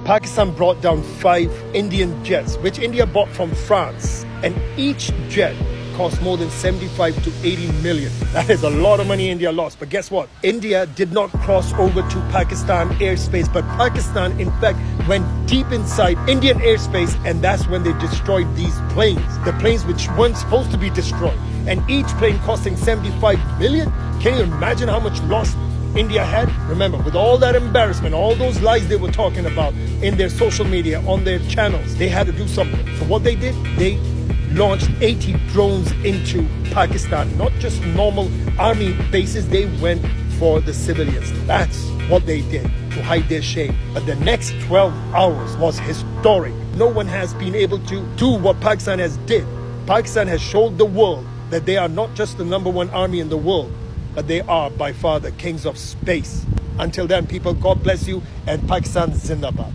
Pakistan brought down 5 Indian jets, which India bought from France. And each jet cost more than 75 to 80 million. That is a lot of money India lost. But guess what? India did not cross over to Pakistan airspace, but Pakistan, in fact, went deep inside Indian airspace, and that's when they destroyed these planes. The planes which weren't supposed to be destroyed. And each plane costing 75 million? Can you imagine how much loss India had? Remember, with all that embarrassment, all those lies they were talking about in their social media, on their channels, they had to do something. So what they did, they launched 80 drones into Pakistan. Not just normal army bases, they went for the civilians. That's what they did to hide their shame. But the next 12 hours was historic. No one has been able to do what Pakistan has did. Pakistan has showed the world that they are not just the #1 army in the world, but they are by far the kings of space. Until then, people, God bless you, and Pakistan Zindabad.